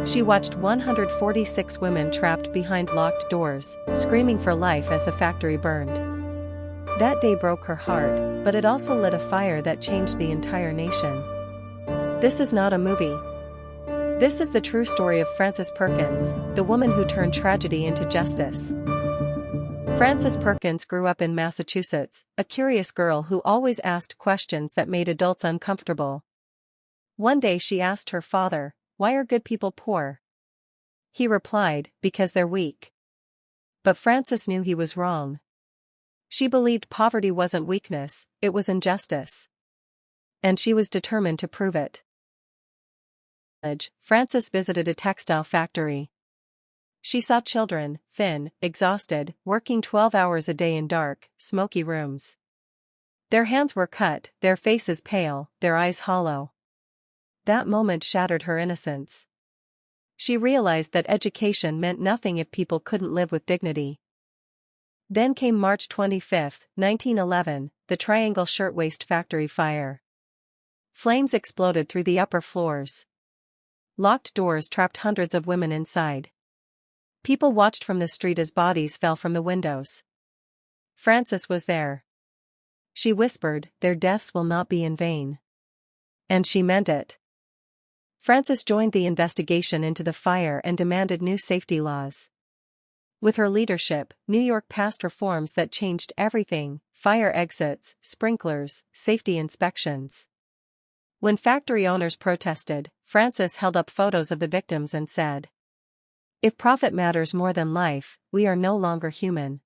She watched 146 women trapped behind locked doors, screaming for life as the factory burned. That day broke her heart, but it also lit a fire that changed the entire nation. This is not a movie. This is the true story of Frances Perkins, the woman who turned tragedy into justice. Frances Perkins grew up in Massachusetts, a curious girl who always asked questions that made adults uncomfortable. One day she asked her father, "Why are good people poor?" He replied, "Because they're weak." But Frances knew he was wrong. She believed poverty wasn't weakness, it was injustice. And she was determined to prove it. Frances visited a textile factory. She saw children, thin, exhausted, working 12 hours a day in dark, smoky rooms. Their hands were cut, their faces pale, their eyes hollow. That moment shattered her innocence. She realized that education meant nothing if people couldn't live with dignity. Then came March 25, 1911, the Triangle Shirtwaist Factory fire. Flames exploded through the upper floors. Locked doors trapped hundreds of women inside. People watched from the street as bodies fell from the windows. Frances was there. She whispered, "Their deaths will not be in vain." And she meant it. Frances joined the investigation into the fire and demanded new safety laws. With her leadership, New York passed reforms that changed everything: fire exits, sprinklers, safety inspections. When factory owners protested, Frances held up photos of the victims and said, "If profit matters more than life, we are no longer human."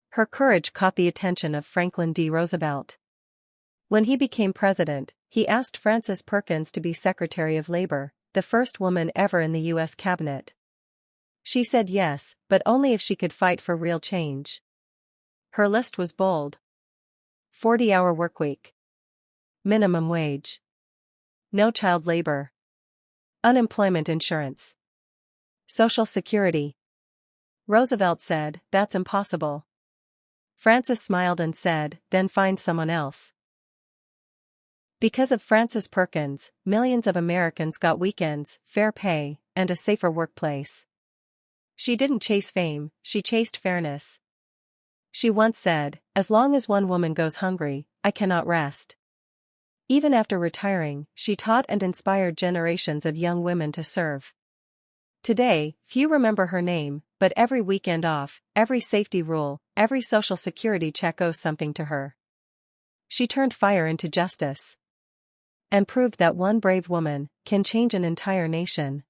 Her courage caught the attention of Franklin D. Roosevelt. When he became president, he asked Frances Perkins to be Secretary of Labor, the first woman ever in the U.S. cabinet. She said yes, but only if she could fight for real change. Her list was bold. 40-hour workweek. Minimum wage. No child labor. Unemployment insurance. Social Security. Roosevelt said, "That's impossible." Frances smiled and said, "Then find someone else." Because of Frances Perkins, millions of Americans got weekends, fair pay, and a safer workplace. She didn't chase fame, she chased fairness. She once said, "As long as one woman goes hungry, I cannot rest." Even after retiring, she taught and inspired generations of young women to serve. Today, few remember her name, but every weekend off, every safety rule, every social security check owes something to her. She turned fire into justice. And proved that one brave woman can change an entire nation.